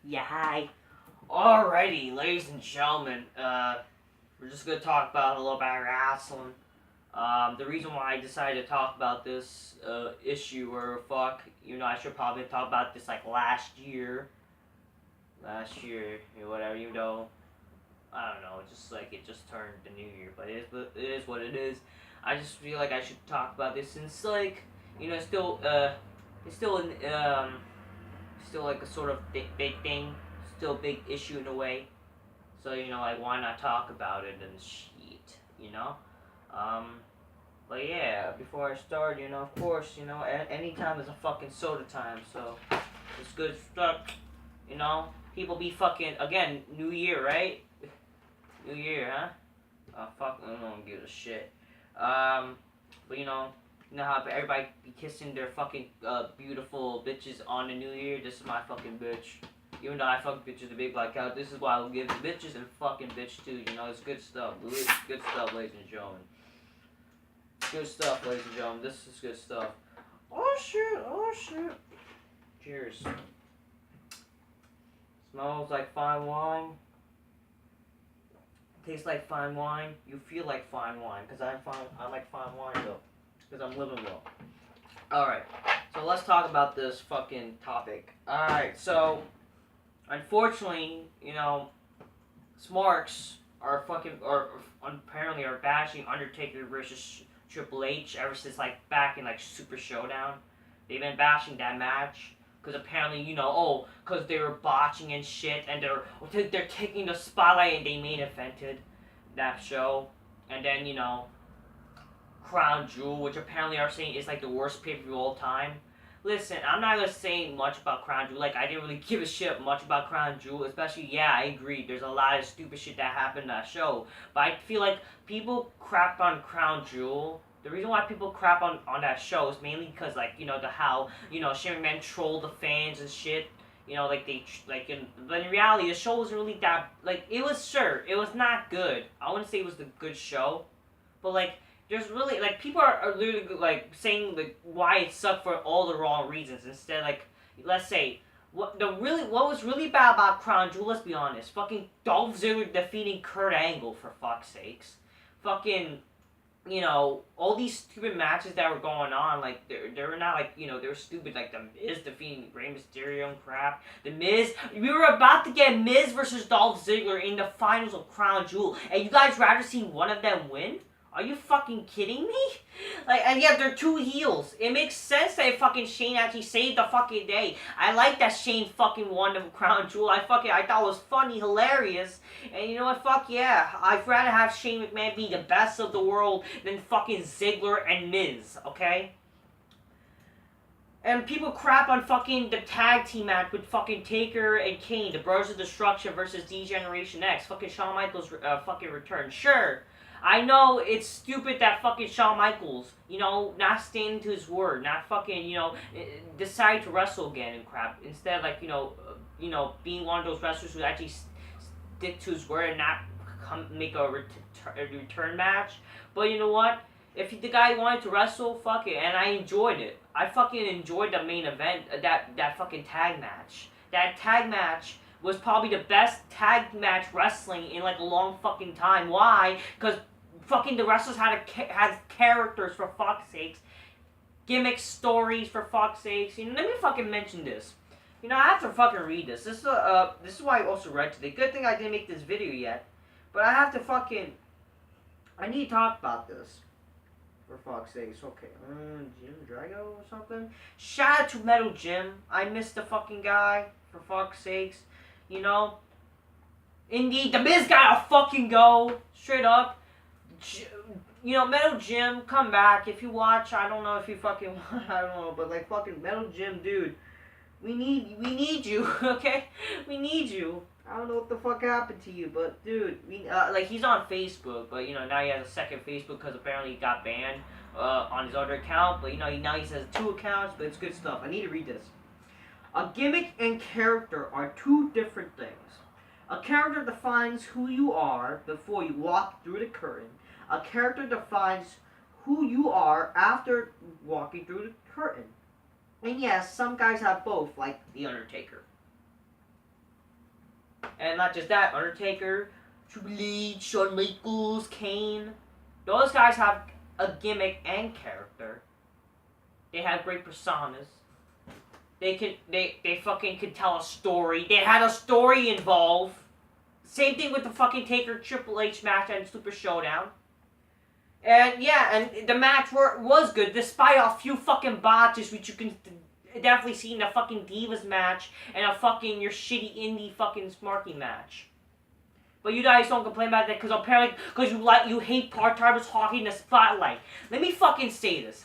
Yeah, hi. Alrighty, ladies and gentlemen, we're just gonna talk about a little bit of wrestling. The reason why I decided to talk about this issue, or I should probably talk about this like last year, whatever. Even though I don't know, it just turned the new year, but it is what it is. I just feel like I should talk about this since it's still like a sort of big thing, still a big issue in a way. So like why not talk about it and shit, you know? Um, but yeah, before I start, of course, any time is a fucking soda time, so it's good stuff, People be fucking again, New Year, right? New Year, huh? Oh fuck, I don't give a shit. But you know how everybody be kissing their fucking beautiful bitches on the New Year. This is my fucking bitch. Even though I fuck bitches the big black cow, this is why I will give bitches and fucking bitch too. It's good stuff. Good stuff, ladies and gentlemen. Good stuff, ladies and gentlemen. This is good stuff. Oh shit. Cheers. Smells like fine wine. Tastes like fine wine. You feel like fine wine. Because I like fine wine though. Because I'm living well. Alright. So let's talk about this fucking topic. Alright, so unfortunately, Smarks apparently are bashing Undertaker versus Triple H ever since like back in like Supershowdown. They've been bashing that match because apparently because they were botching and shit, and they're taking the spotlight and they main evented that show, and then Crown Jewel, which apparently are saying is like the worst pay-per-view of all time. Listen, I'm not gonna say much about Crown Jewel. Like, I didn't really give a shit much about Crown Jewel. Especially, yeah, I agree. There's a lot of stupid shit that happened in that show. But I feel like people crap on Crown Jewel. The reason why people crap on that show is mainly because, like, how Shane McMahon trolled the fans and shit. But in reality, the show wasn't really that, like, it was not good. I wouldn't say it was a good show. But, like, there's really like people are literally like saying like why it sucked for all the wrong reasons. Instead, like let's say what was really bad about Crown Jewel. Let's be honest. Fucking Dolph Ziggler defeating Kurt Angle, for fuck's sakes. Fucking all these stupid matches that were going on, like they were not like they were stupid, like the Miz defeating Rey Mysterio and crap. The Miz, we were about to get Miz versus Dolph Ziggler in the finals of Crown Jewel, and you guys rather see one of them win? Are you fucking kidding me? Like, and yet they're two heels. It makes sense that fucking Shane actually saved the fucking day. I like that Shane fucking won the Crown Jewel. I thought it was funny, hilarious. And you know what? Fuck yeah. I'd rather have Shane McMahon be the best of the world than fucking Ziggler and Miz, okay? And people crap on fucking the tag team match with fucking Taker and Kane, the Brothers of Destruction versus Degeneration X. Fucking Shawn Michaels fucking return. Sure. I know it's stupid that fucking Shawn Michaels, not standing to his word, not fucking, decide to wrestle again and crap. Instead, like, being one of those wrestlers who actually stick to his word and not make a return match. But you know what? If the guy wanted to wrestle, fuck it, and I enjoyed it. I fucking enjoyed the main event, that fucking tag match. That tag match was probably the best tag match wrestling in like a long fucking time. Why? Because fucking the wrestlers had characters, for fuck's sakes, gimmick stories, for fuck's sakes. Let me fucking mention this. I have to fucking read this. This is why I also read today. Good thing I didn't make this video yet, but I have to fucking. I need to talk about this. For fuck's sakes, okay. Jim Drago or something? Shout out to Metal Jim. I missed the fucking guy. For fuck's sakes. Indeed, the Miz gotta fucking go. Straight up. Metal Jim, come back. If you watch, I don't know if you fucking I don't know, but like fucking Metal Jim, dude. We need you, okay? We need you. I don't know what the fuck happened to you, but dude, he's on Facebook, but now he has a second Facebook because apparently he got banned on his other account, but now he has 2 accounts, but it's good stuff. I need to read this. A gimmick and character are 2 different things. A character defines who you are before you walk through the curtain. A character defines who you are after walking through the curtain. And yes, some guys have both, like The Undertaker. And not just that, Undertaker, Triple H, Shawn Michaels, Kane. Those guys have a gimmick and character. They have great personas. They fucking could tell a story. They had a story involved. Same thing with the fucking Taker Triple H match and Super Showdown. And yeah, and the match was good, despite a few fucking botches, which you can definitely see in the fucking Divas match and a fucking your shitty indie fucking Smarky match. But you guys don't complain about that because apparently you hate part-timers hogging the spotlight. Let me fucking say this.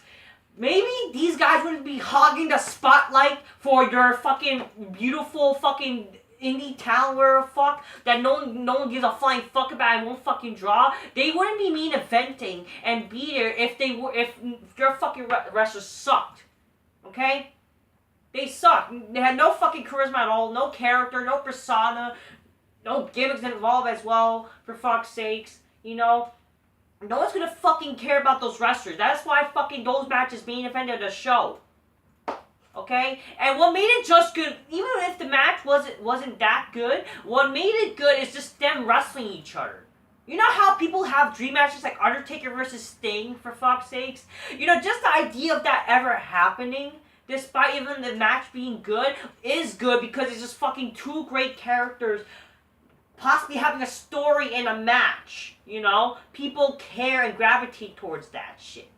Maybe these guys wouldn't be hogging the spotlight for your fucking beautiful fucking indie talent where fuck that no one gives a flying fuck about and won't fucking draw. They wouldn't be main eventing and be there if your fucking wrestlers sucked. Okay? They suck. They had no fucking charisma at all, no character, no persona, no gimmicks involved as well, for fuck's sakes, you know? No one's gonna fucking care about those wrestlers. That's why fucking those matches main evented the show. Okay? And what made it just good, even if the match wasn't that good, what made it good is just them wrestling each other. You know how people have dream matches like Undertaker versus Sting, for fuck's sakes? You know, just the idea of that ever happening, despite even the match being good, is good because it's just fucking two great characters possibly having a story in a match, you know? People care and gravitate towards that shit.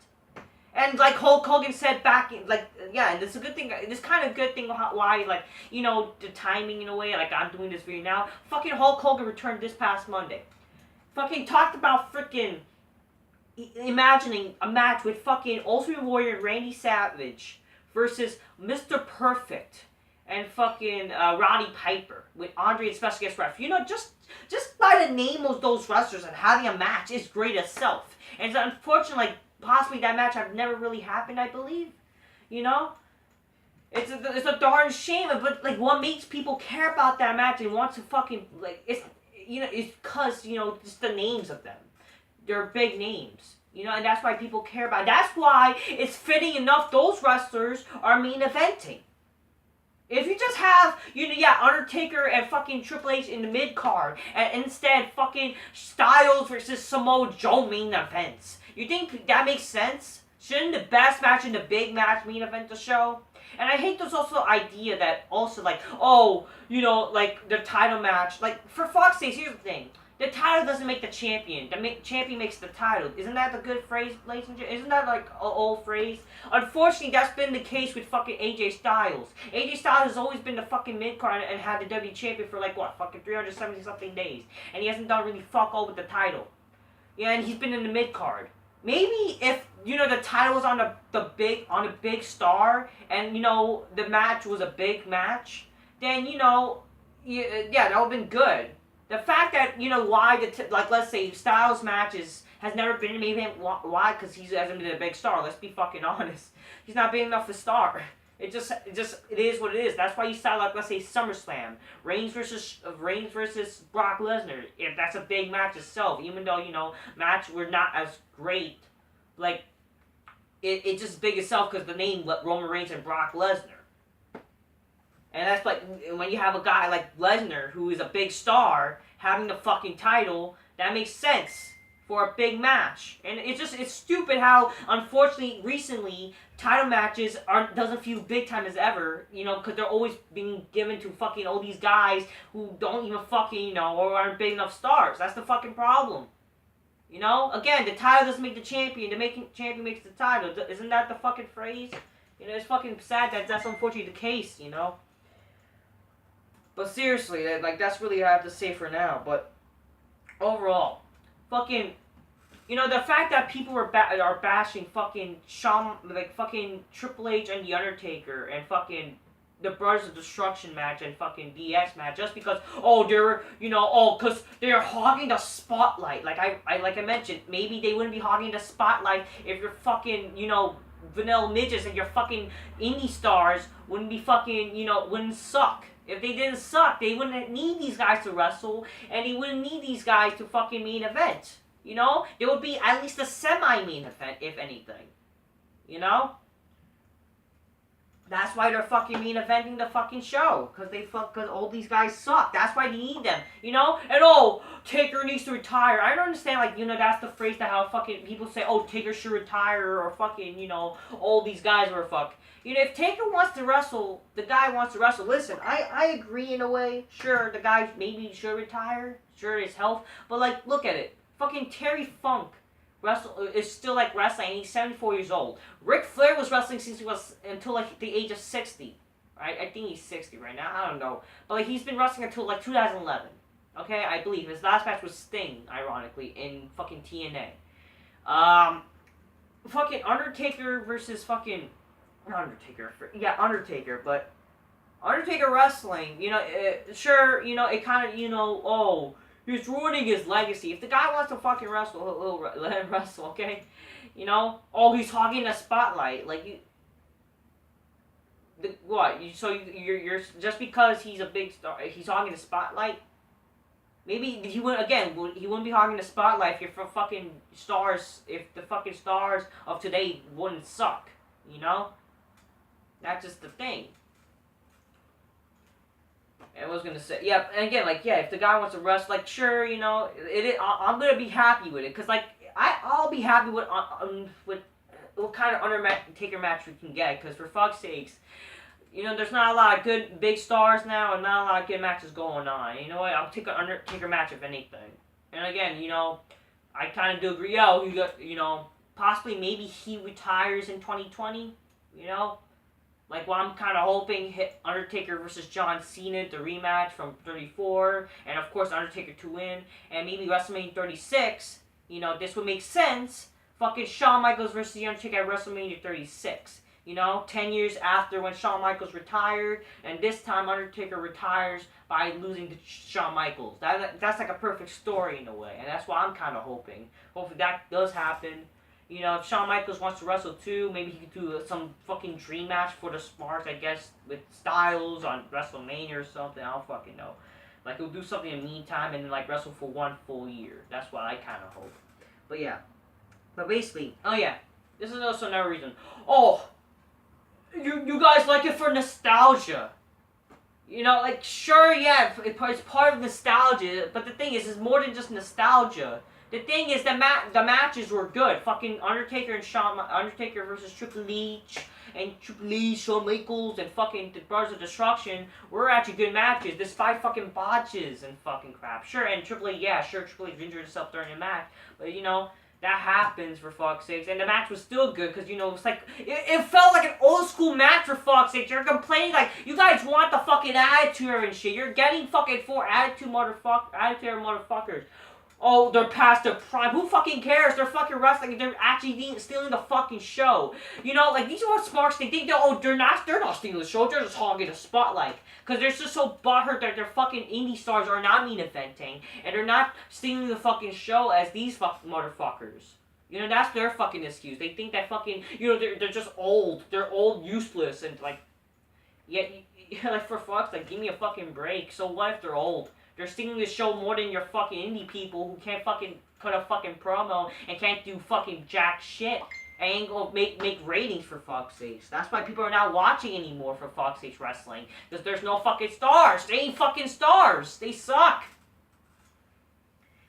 And like Hulk Hogan said back in, like, yeah, and it's a good thing, this kind of good thing why, like, you know, the timing in a way, like I'm doing this video now, fucking Hulk Hogan returned this past Monday. Fucking talked about freaking imagining a match with fucking Ultimate Warrior Randy Savage versus Mr. Perfect and fucking Roddy Piper with Andre and special guest ref. You know, just by the name of those wrestlers and having a match is great itself. And it's unfortunate, like, possibly that match have never really happened, I believe. You know? It's a darn shame, but, like, what makes people care about that match and want to fucking, like, it's, you know, it's because, you know, just the names of them. They're big names. You know, and that's why people care about it. That's why it's fitting enough those wrestlers are main eventing. If you just have, you know, yeah, Undertaker and fucking Triple H in the mid-card, and instead fucking Styles versus Samoa Joe main events, you think that makes sense? Shouldn't the best match in the big match main event the show? And I hate this also idea that also, like, oh, you know, like, the title match, like, for fuck's sake, here's the thing. The title doesn't make the champion. The champion makes the title. Isn't that the good phrase, ladies and gentlemen? Isn't that like an old phrase? Unfortunately, that's been the case with fucking AJ Styles. AJ Styles has always been the fucking mid-card and had the W champion for like, what, fucking 370-something days. And he hasn't done really fuck all with the title. Yeah, and he's been in the mid-card. Maybe if, you know, the title was on a big star and, you know, the match was a big match, then, you know, yeah, that would have been good. The fact that, you know, why, like, let's say, Styles' matches has never been in main event, why? Because he hasn't been a big star, let's be fucking honest. He's not big enough to star. It is what it is. That's why you saw, like, let's say, SummerSlam. Reigns versus Brock Lesnar. If that's a big match itself, even though, you know, match were not as great, like, it's just big itself because the name, Roman Reigns and Brock Lesnar. And that's like, when you have a guy like Lesnar, who is a big star, having the fucking title, that makes sense for a big match. And it's stupid how, unfortunately, recently, title matches doesn't feel big time as ever, you know, because they're always being given to fucking all these guys who don't even fucking, you know, or aren't big enough stars. That's the fucking problem. You know? Again, the title doesn't make the champion, champion makes the title. Isn't that the fucking phrase? You know, it's fucking sad that that's unfortunately the case, you know? But seriously, like, that's really what I have to say for now. But overall, fucking, you know, the fact that people are bashing fucking Shawn, like, fucking Triple H and The Undertaker and fucking the Brothers of Destruction match and fucking DX match just because, oh, they're, you know, oh, because they're hogging the spotlight. Like I mentioned, maybe they wouldn't be hogging the spotlight if you're fucking, you know, vanilla midgets and your fucking indie stars wouldn't be fucking, you know, wouldn't suck. If they didn't suck, they wouldn't need these guys to wrestle, and they wouldn't need these guys to fucking main event. You know? There would be at least a semi-main event, if anything. You know? That's why they're fucking main eventing the fucking show. Cause all these guys suck. That's why they need them. You know? And Taker needs to retire. I don't understand, like, you know, that's the phrase that how fucking people say, Taker should retire, or fucking, you know, all these guys were fuck. You know, if Taker wants to wrestle, the guy wants to wrestle. Listen, I agree in a way. Sure, the guy maybe should retire. Sure, his health. But, like, look at it. Fucking Terry Funk is still like wrestling, and he's 74 years old. Ric Flair was wrestling since he was until like the age of 60. Right? I think he's 60 right now. I don't know. But like he's been wrestling until like 2011. Okay, I believe his last match was Sting, ironically, in fucking TNA. Fucking Undertaker versus fucking Undertaker, but Undertaker wrestling, you know, sure, you know, it kind of, you know, he's ruining his legacy. If the guy wants to fucking wrestle, he'll let him wrestle, okay? You know? He's hogging the spotlight. Like, you're just because he's a big star, he's hogging the spotlight? Maybe he wouldn't be hogging the spotlight if the fucking stars of today wouldn't suck, you know? That's just the thing. I was gonna say, yeah, and again, like, yeah, if the guy wants to wrestle, like, sure, you know, I'm gonna be happy with it, cause like, I'll be happy with what kind of Undertaker match we can get, cause for fuck's sakes, you know, there's not a lot of good big stars now, and not a lot of good matches going on. You know what? I'll take an Undertaker match if anything. And again, you know, I kind of do agree. Possibly maybe he retires in 2020. You know. Like, what I'm kind of hoping, Undertaker versus John Cena, the rematch from 34, and of course Undertaker to win, and maybe WrestleMania 36, you know, this would make sense, fucking Shawn Michaels versus The Undertaker at WrestleMania 36, you know, 10 years after when Shawn Michaels retired, and this time Undertaker retires by losing to Shawn Michaels. That's like a perfect story in a way, and that's what I'm kind of hoping. Hopefully that does happen. You know, if Shawn Michaels wants to wrestle too, maybe he could do some fucking dream match for the Smarks, I guess, with Styles on WrestleMania or something. I don't fucking know. Like, he'll do something in the meantime and then, like, wrestle for 1 full year. That's what I kind of hope. But, yeah. But basically, this is also another reason. You guys like it for nostalgia. You know, like, sure, yeah, it's part of nostalgia, but the thing is, it's more than just nostalgia. The thing is, the matches were good. Fucking Undertaker versus Triple H, and Triple H, Shawn Michaels, and fucking the Brothers of Destruction were actually good matches, despite fucking botches and fucking crap. Sure, and Triple H injured himself during the match, but you know, that happens for fuck's sakes. And the match was still good, because, you know, it's like, it felt like an old school match for fuck's sakes. You're complaining, like, you guys want the fucking attitude and shit. You're getting fucking 4 attitude motherfuckers. They're past their prime. Who fucking cares? They're fucking wrestling. They're actually stealing the fucking show. You know, like, these are what Smarks think. They're not stealing the show. They're just hogging the spotlight. Because they're just so butthurt that their fucking indie stars are not main eventing. And they're not stealing the fucking show as these fucking motherfuckers. You know, that's their fucking excuse. They think that fucking, you know, they're just old. They're old, useless, and like, like, for fuck's sake, give me a fucking break. So what if they're old? They're stealing the show more than your fucking indie people who can't fucking put a fucking promo and can't do fucking jack shit. And ain't gonna make ratings for fuck's sakes. That's why people are not watching anymore for fuck's sakes wrestling. Because there's no fucking stars. They ain't fucking stars. They suck.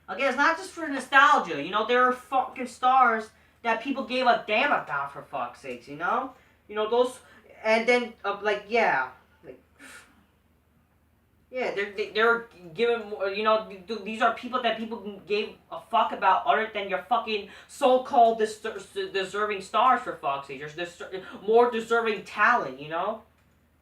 Again, it's not just for nostalgia. You know, there are fucking stars that people gave a damn about for fuck's sakes, you know? You know, those, and then, they're giving, you know, these are people that people gave a fuck about other than your fucking so-called deserving stars, for fuck's sake. There's more deserving talent, you know?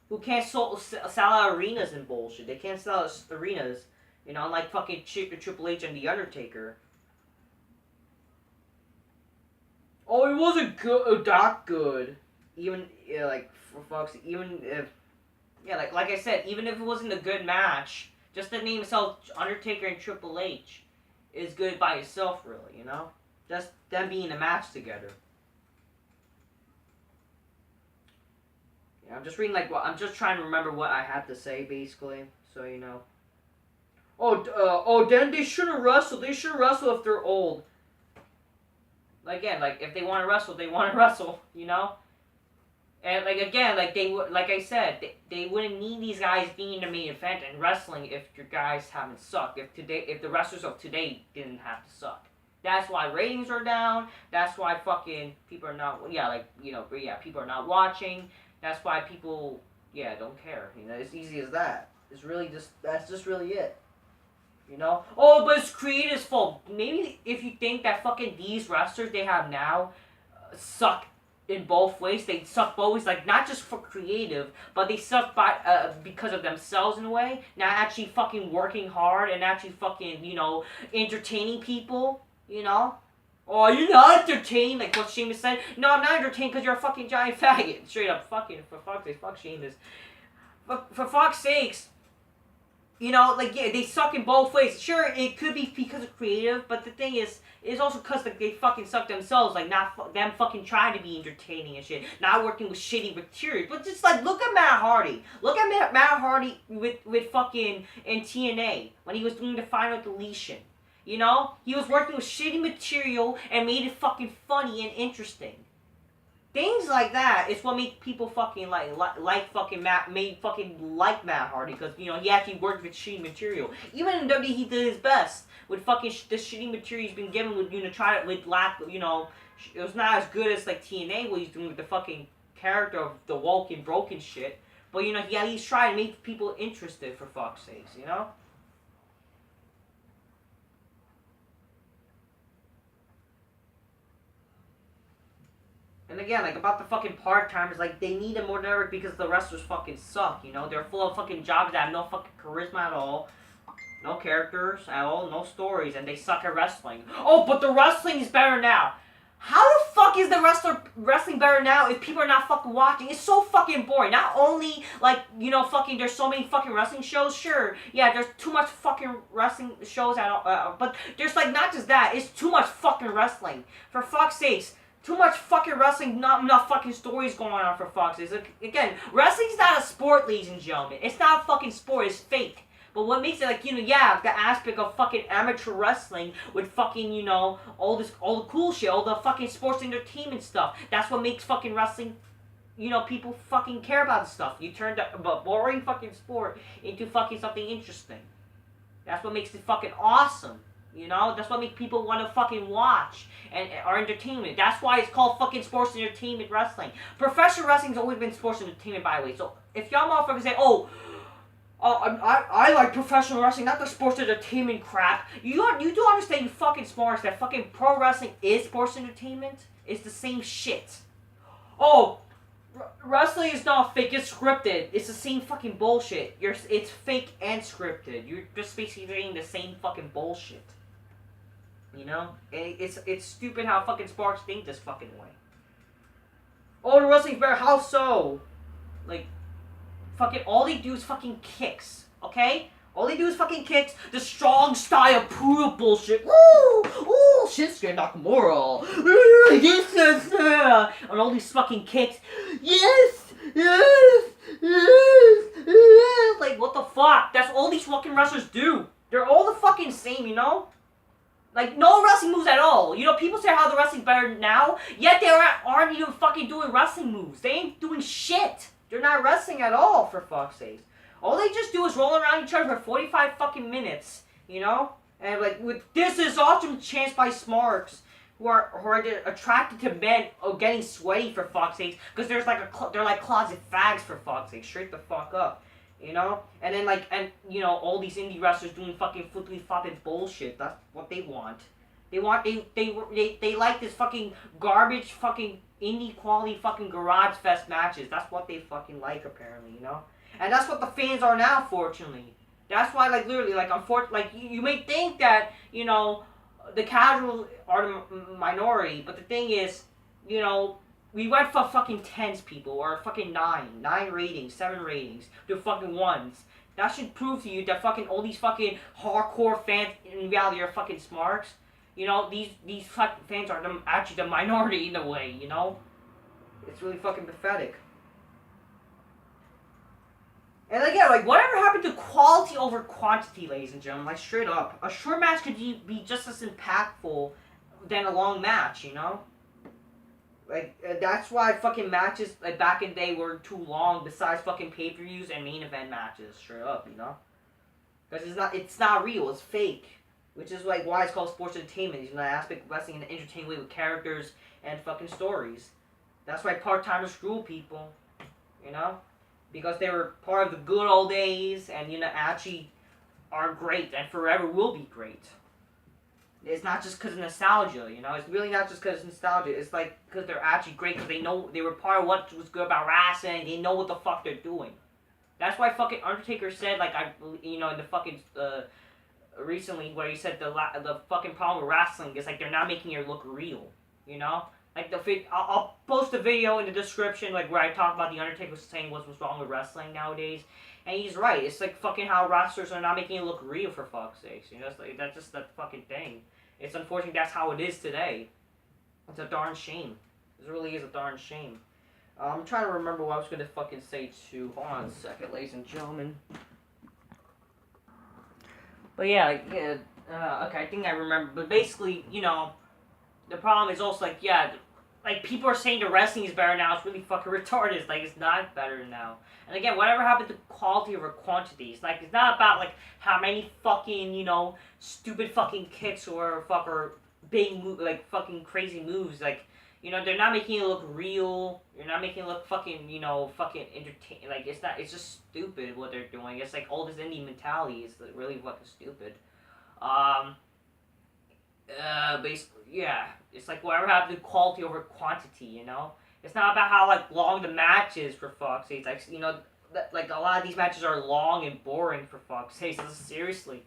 Who can't sell out arenas and bullshit. They can't sell arenas, you know, like fucking Triple H and The Undertaker. It wasn't good, that good. Even, like, for fuck's sake, even if, yeah, like I said, even if it wasn't a good match, just the name itself, Undertaker and Triple H, is good by itself, really, you know? Just them being a match together. Yeah, I'm just reading, like, I'm just trying to remember what I had to say, basically, so you know. Then they shouldn't wrestle. They should wrestle if they're old. Again, like, if they want to wrestle, they want to wrestle, you know? And like again, like they would, like I said, they wouldn't need these guys being in the main event in wrestling if your guys haven't sucked. If the wrestlers of today didn't have to suck. That's why ratings are down. That's why fucking people are not. Yeah, like people are not watching. That's why people don't care. It's easy as that. It's really that's just really it. Oh, but it's creators' fault. Maybe if you think that fucking these wrestlers they have now suck in both ways. They suck both ways, like not just for creative, but they suck because of themselves in a way. Not actually fucking working hard and actually fucking entertaining people. Oh, you're not entertained, like what Sheamus said. No, I'm not entertained because you're a fucking giant faggot. Straight up, fucking for fuck's sake, fuck Sheamus. For fuck's sakes. They suck in both ways. Sure, it could be because of creative, but the thing is, it's also because they fucking suck themselves. Like, not them fucking trying to be entertaining and shit. Not working with shitty materials. But just, like, look at Matt Hardy. Look at Matt Hardy with fucking in TNA when he was doing the Final Deletion. He was working with shitty material and made it fucking funny and interesting. Things like that is what make people fucking like fucking Matt Hardy because he actually worked with shitty material. Even in WWE he did his best with fucking the shitty material he's been given with try it with lack it was not as good as like TNA what he's doing with the fucking character of the woke and broken shit. But he at least tried to make people interested for fuck's sakes, And again, like, about the fucking part-timers, like, they need a more network because the wrestlers fucking suck, They're full of fucking jobs that have no fucking charisma at all. No characters at all, no stories, and they suck at wrestling. Oh, but the wrestling is better now. How the fuck is the wrestling better now if people are not fucking watching? It's so fucking boring. Not only, like, fucking, there's so many fucking wrestling shows, sure. Yeah, there's too much fucking wrestling shows at all, but there's, like, not just that, it's too much fucking wrestling. For fuck's sakes. Too much fucking wrestling, not enough fucking stories going on for fuck's sake. Like, again, wrestling's not a sport, ladies and gentlemen. It's not a fucking sport, it's fake. But what makes it, like, the aspect of fucking amateur wrestling with fucking, all the cool shit, all the fucking sports entertainment stuff. That's what makes fucking wrestling, people fucking care about the stuff. You turn a boring fucking sport into fucking something interesting. That's what makes it fucking awesome. That's what makes people want to fucking watch and our entertainment. That's why it's called fucking sports entertainment wrestling. Professional wrestling's always been sports entertainment, by the way. So if y'all motherfuckers say, I like professional wrestling, not the sports entertainment crap. You do understand, you fucking smarks, that fucking pro wrestling is sports entertainment? It's the same shit. Wrestling is not fake, it's scripted. It's the same fucking bullshit. It's fake and scripted. You're just basically doing the same fucking bullshit. It's stupid how fucking Sparks think this fucking way. Oh, the wrestling's better. How so? Like, fucking all they do is fucking kicks. Okay? All they do is fucking kicks. The strong style pure bullshit. Woo! Ooh, Shinsuke Nakamura. Yes, and all these fucking kicks. Yes! Like, what the fuck? That's all these fucking wrestlers do. They're all the fucking same, Like, no wrestling moves at all. People say how the wrestling's better now, yet they aren't even fucking doing wrestling moves. They ain't doing shit. They're not wrestling at all, for fuck's sake. All they just do is roll around each other for 45 fucking minutes, And, like, with This Is Awesome chants by Smarks, who are attracted to men getting sweaty, for fuck's sake, because they're like closet fags, for fuck's sake. Straight the fuck up. And then all these indie wrestlers doing fucking flippy flopping bullshit. That's what they want. They like this fucking garbage fucking indie quality fucking garage fest matches. That's what they fucking like, apparently, And that's what the fans are now, fortunately. That's why, like, literally, like, unfortunately, like, you may think that, the casuals are the minority, but the thing is, we went for fucking 10s, people, or fucking 9 ratings, 7 ratings, to fucking 1s. That should prove to you that fucking all these fucking hardcore fans in reality are fucking smarks. These fucking fans are actually the minority in a way, It's really fucking pathetic. And again, like, whatever happened to quality over quantity, ladies and gentlemen? Like, straight up. A short match could be just as impactful than a long match, Like, that's why fucking matches, like, back in the day were too long, besides fucking pay-per-views and main event matches, straight up, you know? Because it's not real, it's fake. Which is, like, why it's called sports entertainment. You know, that aspect of wrestling in an entertaining way with characters and fucking stories. That's why part-timers screw people, you know? Because they were part of the good old days, and, you know, actually are great, and forever will be great. It's not just because of nostalgia, you know? It's really not just because of nostalgia. It's like because they're actually great because they know they were part of what was good about wrestling. They know what the fuck they're doing. That's why fucking Undertaker said, like, in the fucking, recently, where he said the fucking problem with wrestling is, like, they're not making it look real, you know? Like, I'll post a video in the description, like, where I talk about the Undertaker saying what's wrong with wrestling nowadays. And he's right. It's like fucking how wrestlers are not making it look real, for fuck's sakes. You know, it's like, that's just the fucking thing. It's unfortunate that's how it is today. It's a darn shame. It really is a darn shame. I'm trying to remember what I was going to fucking say too. Hold on a second, ladies and gentlemen. But yeah, okay, I think I remember. But basically, you know, the problem is also, like, yeah, like, people are saying the wrestling is better now. It's really fucking retarded. It's like, it's not better now. And again, whatever happened to quality over quantity? It's like, it's not about, like, how many fucking, you know, stupid fucking kicks or big, like, fucking crazy moves. Like, you know, they're not making it look real. You're not making it look fucking, you know, fucking entertaining. Like, it's just stupid what they're doing. It's like all this indie mentality is really fucking stupid. Basically, yeah, it's like whatever happened to quality over quantity, you know? It's not about how, like, long the match is, for fuck's sake. Like, you know, like, a lot of these matches are long and boring, for fuck's sake. Seriously.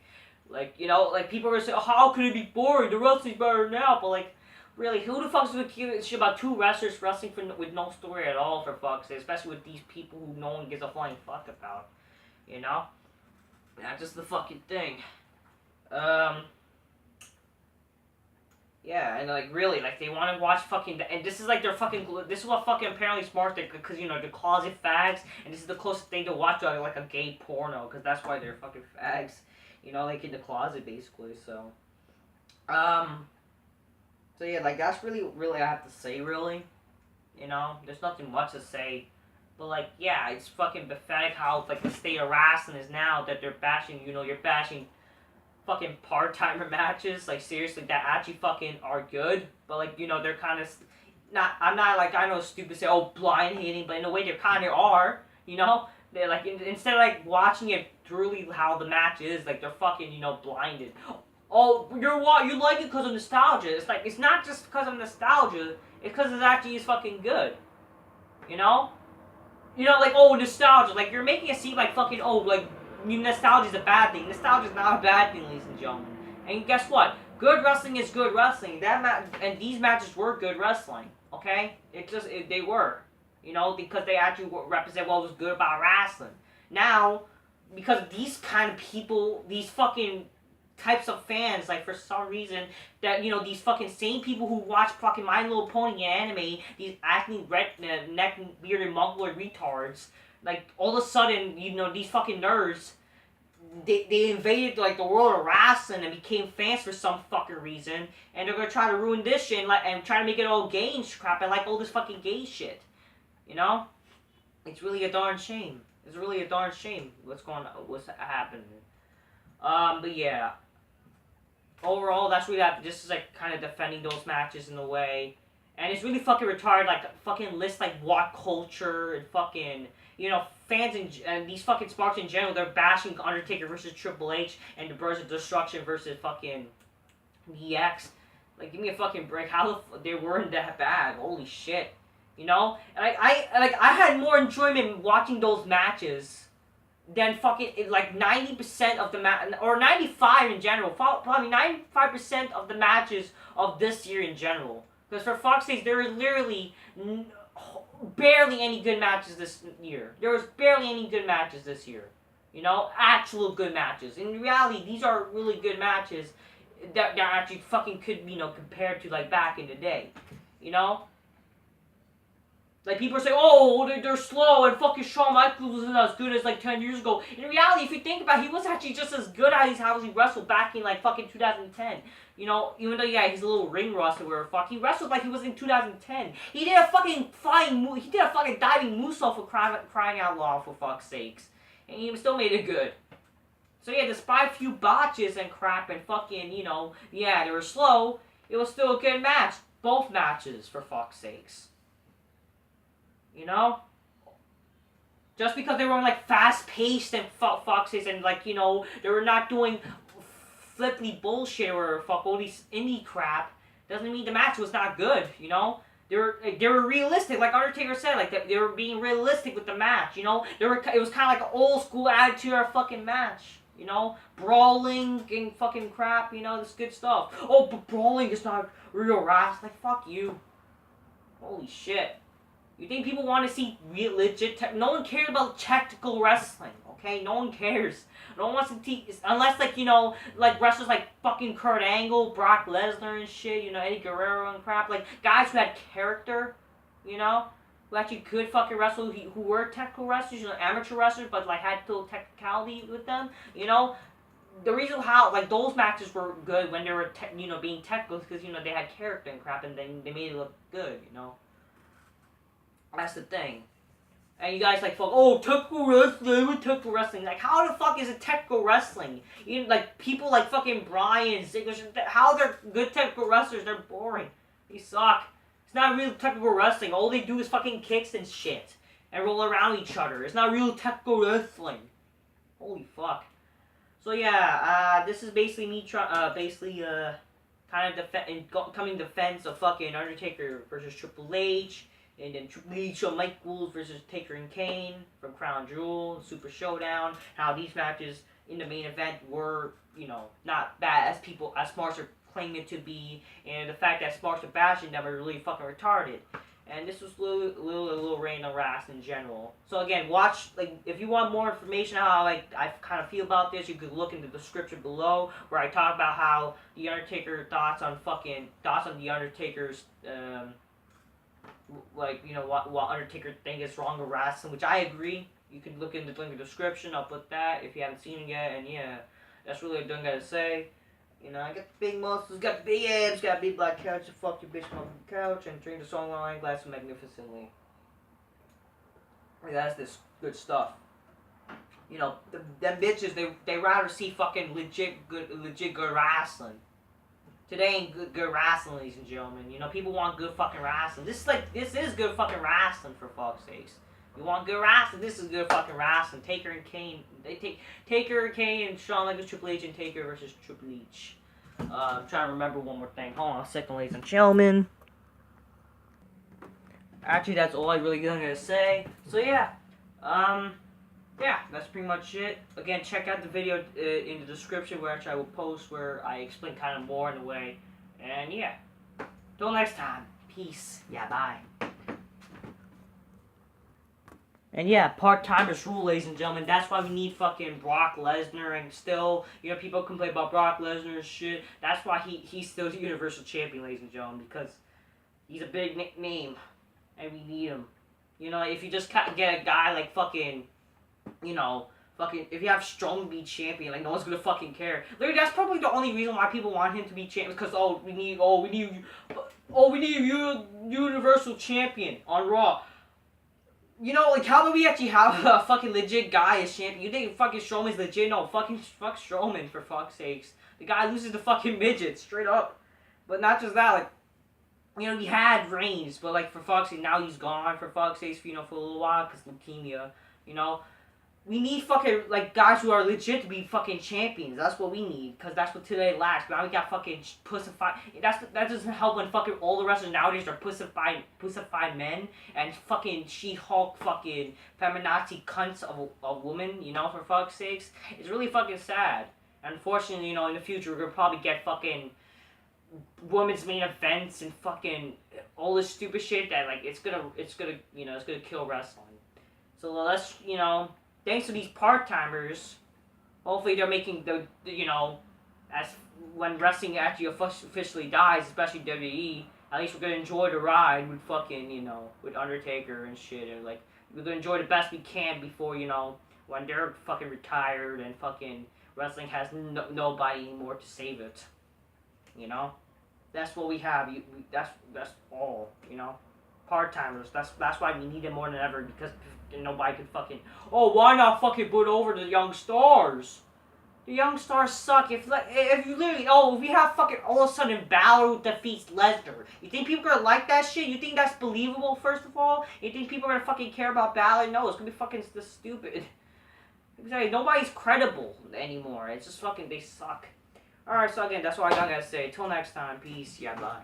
Like, you know, like, people are saying, oh, how could it be boring? The wrestling's better now. But, like, really, who the fuck's gonna give a shit about two wrestlers wrestling with no story at all, for fuck's sake? Especially with these people who no one gives a flying fuck about. You know? That's just the fucking thing. Yeah, and, like, really, like, they want to watch fucking, and this is, like, their fucking, this is what fucking apparently Smarks, because, you know, they're closet fags, and this is the closest thing to watch, like, a gay porno, because that's why they're fucking fags, you know, like, in the closet, basically, so, so, yeah, like, that's really I have to say, really, you know, there's nothing much to say, but, like, yeah, it's fucking pathetic how, like, the state of wrestling is now, that they're bashing, you know, you're bashing fucking part-timer matches, like, seriously, that actually fucking are good, but, like, you know, they're kind of, I'm not, like, I know it's stupid to say, oh, blind hating, but in a way they kind of are, you know, they're, like, instead of, like, watching it truly how the match is, like, they're fucking, you know, blinded. Oh, you like it because of nostalgia. It's like, it's not just because of nostalgia, it's because it actually is fucking good, you know? You know, like, oh, nostalgia, like, you're making it seem like fucking, oh, like, nostalgia is a bad thing. Nostalgia is not a bad thing, ladies and gentlemen. And guess what? Good wrestling is good wrestling. And these matches were good wrestling. Okay? They were. You know, because they actually represent what was good about wrestling. Now, because these kind of people, these fucking types of fans, like, for some reason, that, you know, these fucking same people who watch fucking My Little Pony and anime, these acne neck bearded mongoloid retards, like, all of a sudden, you know, these fucking nerds, they invaded, like, the world of wrestling and became fans for some fucking reason, and they're gonna try to ruin this shit and try to make it all gay and crap, and like all this fucking gay shit, you know? It's really a darn shame. It's really a darn shame what's happening. But yeah. Overall, that's really this is, like, kind of defending those matches in a way. And it's really fucking retarded, like, fucking lists, like, what culture and fucking, you know, fans and these fucking Smarks in general, they're bashing Undertaker versus Triple H and the Brothers of Destruction versus fucking DX. Like, give me a fucking break. How they weren't that bad? Holy shit. You know? And I had more enjoyment watching those matches than fucking, like, 90% of the or 95 in general. Probably 95% of the matches of this year in general. Because for fuck's sake, there is literally barely any good matches this year. There was barely any good matches this year. You know? Actual good matches. In reality, these are really good matches that actually fucking could, you know, compared to, like, back in the day. You know? Like, people are saying, oh, they're slow, and fucking Shawn Michaels isn't as good as, like, 10 years ago. In reality, if you think about it, he was actually just as good as how he wrestled back in, like, fucking 2010. You know, even though, yeah, he's a little ring rust or whatever, fuck, he wrestled like he was in 2010. He did a fucking he did a fucking diving moonsault for crying out loud, for fuck's sakes. And he still made it good. So, yeah, despite a few botches and crap and fucking, you know, yeah, they were slow, it was still a good match. Both matches, for fuck's sakes. You know? Just because they were like fast-paced and fuck's sakes and like, you know, they were not doing flippy bullshit or fuck all these indie crap, doesn't mean the match was not good, you know? They were realistic, like Undertaker said, like they were being realistic with the match, you know? It was kind of like an old school attitude of a fucking match, you know? Brawling and fucking crap, you know, this good stuff. Oh, but brawling is not real wrestling. Like, fuck you. Holy shit. You think people want to see real, legit no one cares about technical wrestling, okay? No one cares. No one wants to teach, unless, like, you know, like, wrestlers like fucking Kurt Angle, Brock Lesnar and shit, you know, Eddie Guerrero and crap. Like, guys who had character, you know? Who actually could fucking wrestle, who were technical wrestlers, you know, amateur wrestlers, but, like, had little technicality with them, you know? The reason how, like, those matches were good when they were, you know, being technical is because, you know, they had character and crap, and then they made it look good, you know? That's the thing. And you guys like, fuck, oh, technical wrestling. Like, how the fuck is it technical wrestling? You like, people like fucking Bryan, Ziggler, how they're good technical wrestlers, they're boring. They suck. It's not real technical wrestling. All they do is fucking kicks and shit. And roll around each other. It's not real technical wrestling. Holy fuck. So yeah, this is basically me kind of coming defense of fucking Undertaker versus Triple H. And then Triple H, Shawn Michaels versus Taker and Kane from Crown Jewel, Super Showdown. How these matches in the main event were, you know, not bad as Smarks are claiming it to be. And the fact that Smarks are bashing them are really fucking retarded. And this was a little random wrestling in general. So again, watch, like, if you want more information on how, like, I kind of feel about this, you could look in the description below, where I talk about how the Undertaker thoughts on the Undertaker's, like, you know, what Undertaker think is wrong with wrestling, which I agree. You can look in the link in the description. I'll put that if you haven't seen it yet. And yeah, that's really what I gotta say. You know, I got the big muscles, got the big abs, got a big black couch, and fuck your bitch on the couch, and drink the song line glass magnificently. That's this good stuff. You know, them bitches, they rather see fucking legit good wrestling. Today ain't good wrestling, ladies and gentlemen. You know, people want good fucking wrestling. This is good fucking wrestling, for fuck's sakes. You want good wrestling? This is good fucking wrestling. Taker and Kane. Taker and Kane and Shawn Michaels, Triple H, and Taker versus Triple H. I'm trying to remember one more thing. Hold on a second, ladies and gentlemen. Actually, that's all I really gonna say. So yeah, yeah, that's pretty much it. Again, check out the video in the description, where I will post where I explain kind of more in a way. And yeah, till next time. Peace. Yeah, bye. And yeah, part-timers rule, ladies and gentlemen. That's why we need fucking Brock Lesnar, and still, you know, people complain about Brock Lesnar and shit. That's why he's still the Universal Champion, ladies and gentlemen, because he's a big name, and we need him. You know, if you just get a guy like fucking, you know, fucking, if you have Strong be champion, like, no one's gonna fucking care. Literally, that's probably the only reason why people want him to be champion, because, we need you Universal Champion on Raw. You know, like, how about we actually have a fucking legit guy as champion? You think fucking Strowman's legit? No, fuck Strowman, for fuck's sakes. The guy loses to fucking midgets, straight up. But not just that, like, you know, he had Reigns, but, like, for fuck's sake, now he's gone, for fuck's sake, you know, for a little while, because leukemia, you know. We need fucking, like, guys who are legit to be fucking champions. That's what we need, because that's what today lacks. Now we got fucking pussified. That doesn't help when fucking all the wrestlers nowadays are pussified men, and fucking She-Hulk fucking feminazi cunts of a woman, you know, for fuck's sakes. It's really fucking sad. Unfortunately, you know, in the future, we're gonna probably get fucking women's main events and fucking all this stupid shit that, like, it's gonna, you know, it's gonna kill wrestling. So let's, you know, thanks to these part-timers, hopefully they're making you know, as when wrestling actually officially dies, especially WWE, At least we're gonna enjoy the ride with fucking, with Undertaker and shit, and like we're gonna enjoy the best we can before, when they're fucking retired and fucking wrestling has nobody anymore to save it. That's what we have. That's all. Part timers. That's why we need them more than ever because nobody can fucking. Oh, why not fucking put over the young stars? The young stars suck. If you literally, if we have fucking all of a sudden Balor defeats Lesnar, you think people are gonna like that shit? You think that's believable? First of all, you think people are gonna fucking care about Balor? No, it's gonna be fucking stupid. Exactly. Nobody's credible anymore. It's just fucking they suck. Alright, so again, that's all I gotta say. Till next time, peace. Yeah, bye.